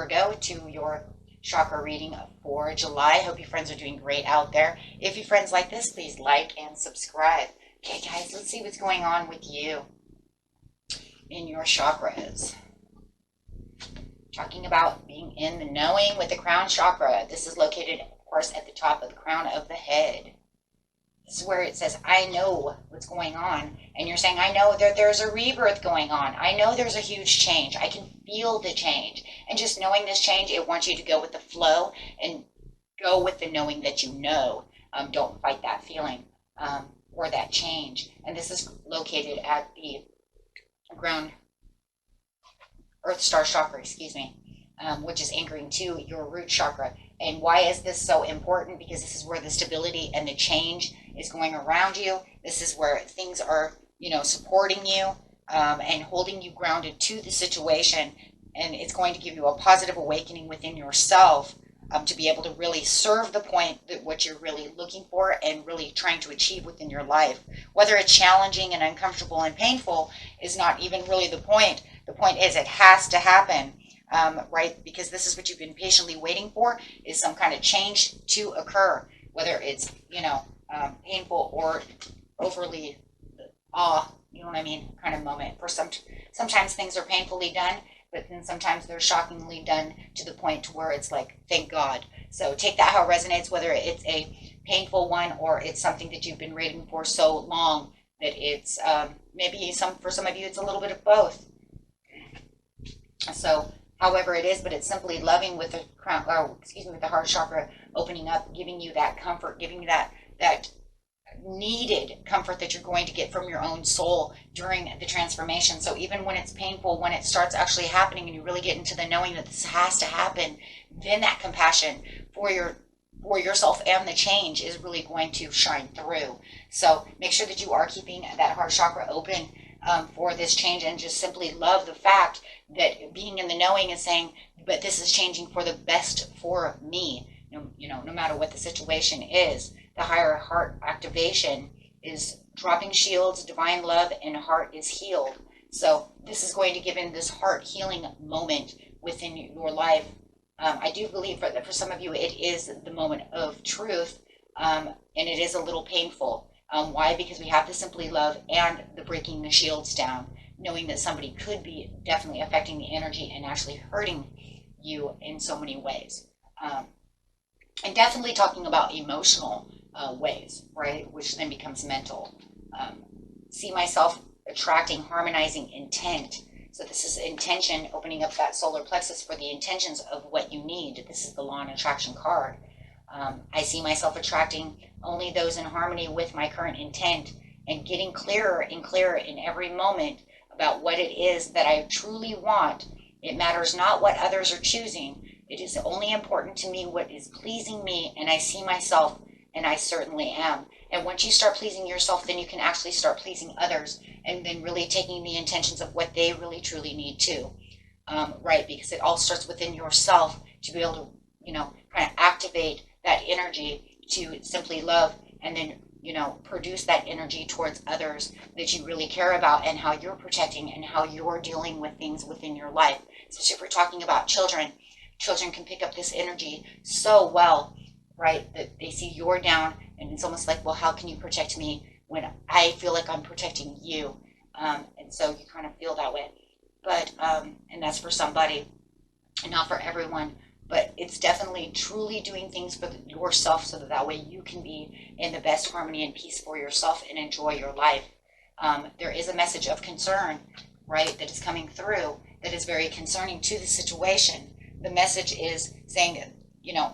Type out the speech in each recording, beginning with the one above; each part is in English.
Virgo, to your chakra reading for July. Hope you friends are doing great out there. If you friends like this, please like and subscribe. Okay, guys, let's see what's going on with you in your chakras. Talking about being in the knowing with the crown chakra. This is located, of course, at the top of the crown of the head. This is where it says, I know what's going on. And you're saying, I know that there's a rebirth going on. I know there's a huge change. I can feel the change. And just knowing this change, it wants you to go with the flow and go with the knowing that you know. Don't fight that feeling or that change. And this is located at the ground Earth Star Chakra, which is anchoring to your root chakra. And why is this so important? Because this is where the stability and the change is going around you. This is where things are, supporting you and holding you grounded to the situation. And it's going to give you a positive awakening within yourself to be able to really serve the point that what you're really looking for and really trying to achieve within your life. Whether it's challenging and uncomfortable and painful is not even really the point. The point is it has to happen. Right? Because this is what you've been patiently waiting for, is some kind of change to occur, whether it's, painful or overly kind of moment. For sometimes things are painfully done, but then sometimes they're shockingly done to the point where it's like, thank God. So take that how it resonates, whether it's a painful one or it's something that you've been waiting for so long that it's maybe for some of you it's a little bit of both. So however it is, but it's simply loving with the crown, with the heart chakra opening up, giving you that comfort, giving you that needed comfort that you're going to get from your own soul during the transformation. So even when it's painful, when it starts actually happening and you really get into the knowing that this has to happen, then that compassion for yourself and the change is really going to shine through. So make sure that you are keeping that heart chakra open for this change, and just simply love the fact that being in the knowing is saying, but this is changing for the best for me. No matter what the situation is. The higher heart activation is dropping shields, divine love, and heart is healed. So this is going to give in this heart healing moment within your life. I do believe that for some of you it is the moment of truth, and it is a little painful. Why? Because we have to simply love and the breaking the shields down, knowing that somebody could be definitely affecting the energy and actually hurting you in so many ways. And definitely talking about emotional ways, right? Which then becomes mental. See myself attracting, harmonizing intent. So this is intention, opening up that solar plexus for the intentions of what you need. This is the law and attraction card. I see myself attracting only those in harmony with my current intent, and getting clearer and clearer in every moment about what it is that I truly want. It matters not what others are choosing. It is only important to me what is pleasing me, and I see myself, and I certainly am. And once you start pleasing yourself, then you can actually start pleasing others, and then really taking the intentions of what they really truly need too. Right? Because it all starts within yourself to be able to, kind of activate that energy to simply love, and then, produce that energy towards others that you really care about, and how you're protecting and how you're dealing with things within your life. Especially if we're talking about children. Children can pick up this energy so well, right? That they see you're down, and it's almost like, well, how can you protect me when I feel like I'm protecting you? And so you kind of feel that way. But, and that's for somebody, and not for everyone. But it's definitely truly doing things for yourself, so that way you can be in the best harmony and peace for yourself and enjoy your life. There is a message of concern, right, that is coming through that is very concerning to the situation. The message is saying,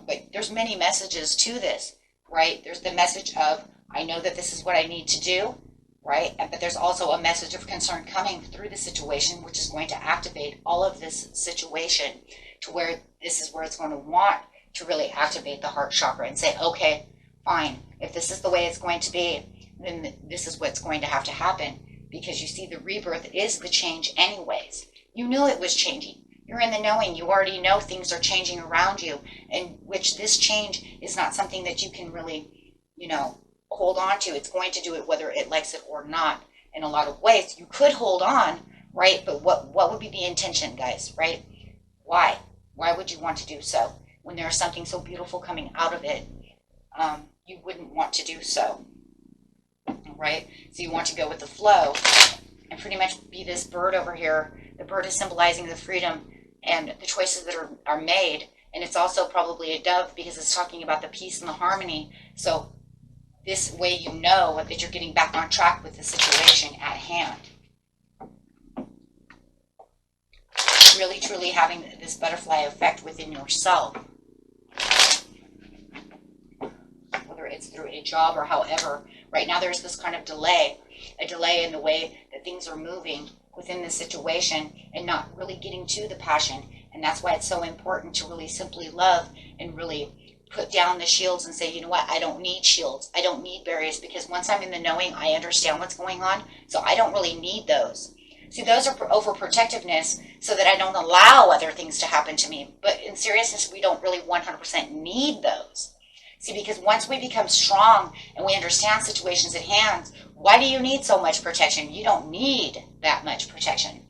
but there's many messages to this, right? There's the message of, I know that this is what I need to do, right? But there's also a message of concern coming through the situation, which is going to activate all of this situation to where this is where it's going to want to really activate the heart chakra and say, okay, fine. If this is the way it's going to be, then this is what's going to have to happen, because you see the rebirth is the change anyways. You knew it was changing. You're in the knowing. You already know things are changing around you, and which this change is not something that you can really, hold on to. It's going to do it whether it likes it or not. In a lot of ways, you could hold on, right? But what would be the intention, guys, right? Why? Why would you want to do so? When there's something so beautiful coming out of it, you wouldn't want to do so, right? So you want to go with the flow and pretty much be this bird over here. The bird is symbolizing the freedom and the choices that are made. And it's also probably a dove because it's talking about the peace and the harmony. So this way you know that you're getting back on track with the situation at hand. Really, truly having this butterfly effect within yourself. Whether it's through a job or however. Right now there's this kind of delay. A delay in the way that things are moving within the situation and not really getting to the passion. And that's why it's so important to really simply love and really put down the shields and say, you know what, I don't need shields. I don't need barriers, because once I'm in the knowing, I understand what's going on. So I don't really need those. See, those are overprotectiveness so that I don't allow other things to happen to me. But in seriousness, we don't really 100% need those. See, because once we become strong and we understand situations at hand, why do you need so much protection? You don't need that much protection.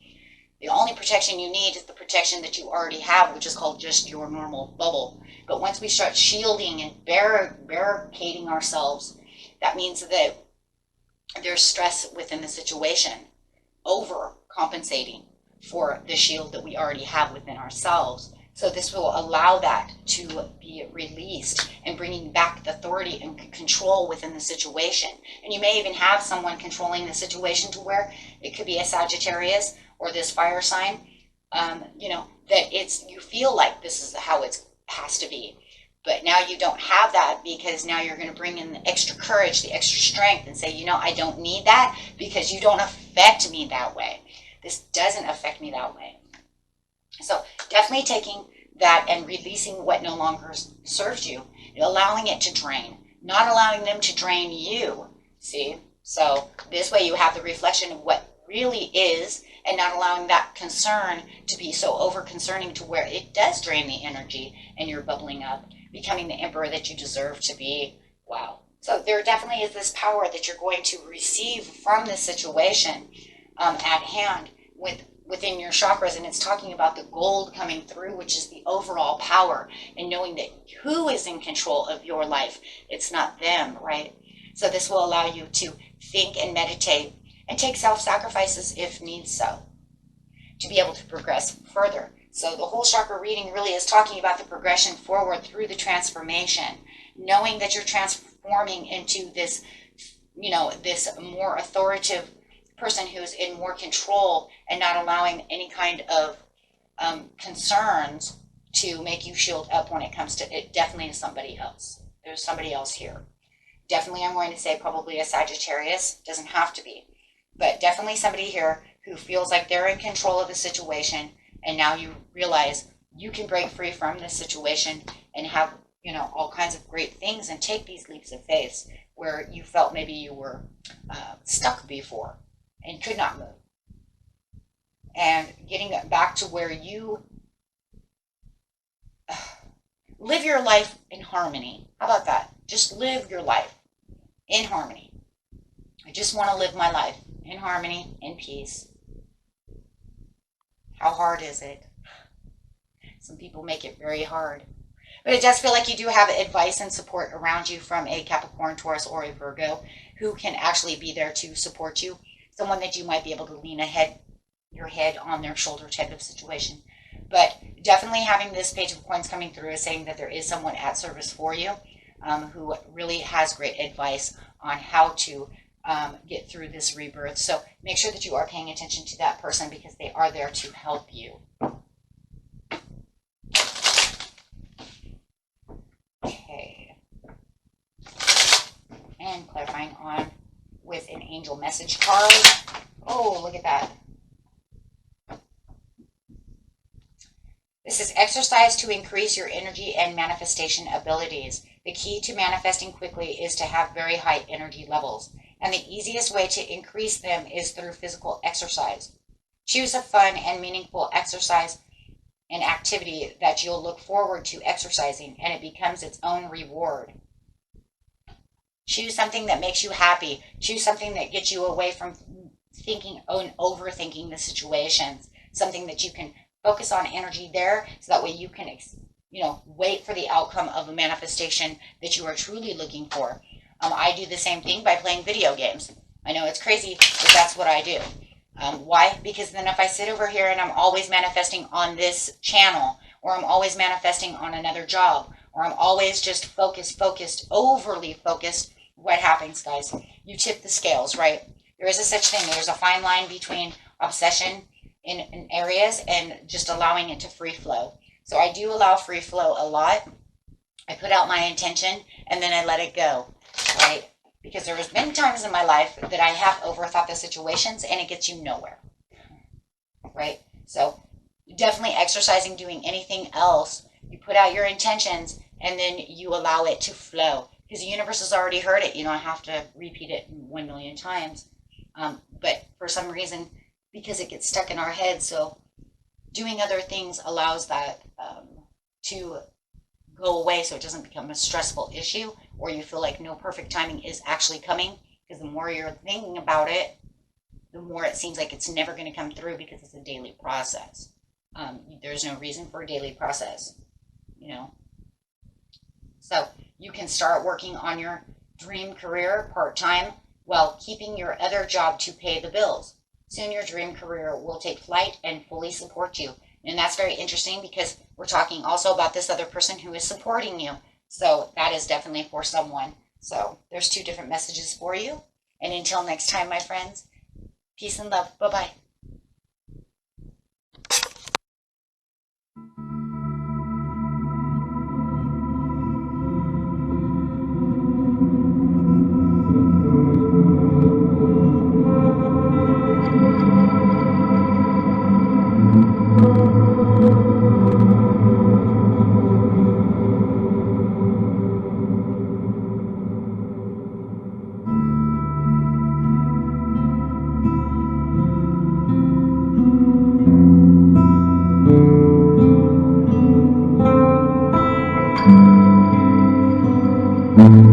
The only protection you need is the protection that you already have, which is called just your normal bubble. But once we start shielding and barricading ourselves, that means that there's stress within the situation, overcompensating for the shield that we already have within ourselves. So this will allow that to be released and bringing back the authority and control within the situation. And you may even have someone controlling the situation to where it could be a Sagittarius or this fire sign, you know, that you feel like this is how it has to be. But now you don't have that, because now you're going to bring in the extra courage, the extra strength, and say, you know, I don't need that because you don't affect me that way. This doesn't affect me that way. So definitely taking that and releasing what no longer serves you, allowing it to drain, not allowing them to drain you. See? So this way you have the reflection of what really is, and not allowing that concern to be so over concerning to where it does drain the energy and you're bubbling up, becoming the emperor that you deserve to be. Wow. So there definitely is this power that you're going to receive from this situation at hand within your chakras. And it's talking about the gold coming through, which is the overall power, and knowing that who is in control of your life. It's not them, right? So this will allow you to think and meditate and take self-sacrifices if needs so, to be able to progress further. So the whole chakra reading really is talking about the progression forward through the transformation, knowing that you're transforming into this, you know, this more authoritative person who's in more control and not allowing any kind of concerns to make you shield up when it comes to it. Definitely is somebody else. There's somebody else here. Definitely, I'm going to say probably a Sagittarius. Doesn't have to be. But definitely somebody here who feels like they're in control of the situation, and now you realize you can break free from this situation and have, you know, all kinds of great things and take these leaps of faith where you felt maybe you were stuck before and could not move. And getting back to where you live your life in harmony. How about that? Just live your life in harmony. I just want to live my life in harmony, in peace. How hard is it? Some people make it very hard. But it does feel like you do have advice and support around you from a Capricorn, Taurus, or a Virgo who can actually be there to support you. Someone that you might be able to lean your head on their shoulder type of situation. But definitely having this Page of Coins coming through is saying that there is someone at service for you who really has great advice on how to get through this rebirth. So make sure that you are paying attention to that person, because they are there to help you. Okay. And clarifying on with an angel message card. Oh, look at that. This is exercise to increase your energy and manifestation abilities. The key to manifesting quickly is to have very high energy levels, and the easiest way to increase them is through physical exercise. Choose a fun and meaningful exercise and activity that you'll look forward to exercising, and it becomes its own reward. Choose something that makes you happy. Choose something that gets you away from thinking and overthinking the situations, something that you can Focus on energy there so that way you can, wait for the outcome of a manifestation that you are truly looking for. I do the same thing by playing video games. I know it's crazy, but that's what I do. Why? Because then if I sit over here and I'm always manifesting on this channel, or I'm always manifesting on another job, or I'm always just focused, overly focused, what happens, guys? You tip the scales, right? There is a such thing. There's a fine line between obsession in areas and just allowing it to free flow. So I do allow free flow a lot. I put out my intention and then I let it go, right? Because there has been times in my life that I have overthought the situations and it gets you nowhere, right? So definitely exercising, doing anything else, you put out your intentions and then you allow it to flow, because the universe has already heard it. You don't have to repeat it 1 million times. But for some reason, because it gets stuck in our head, so doing other things allows that to go away, so it doesn't become a stressful issue, or you feel like no perfect timing is actually coming, because the more you're thinking about it, the more it seems like it's never going to come through, because it's a daily process. There's no reason for a daily process, So you can start working on your dream career part-time while keeping your other job to pay the bills. Soon your dream career will take flight and fully support you. And that's very interesting, because we're talking also about this other person who is supporting you. So that is definitely for someone. So there's 2 different messages for you. And until next time, my friends, peace and love. Bye-bye. Mm-hmm.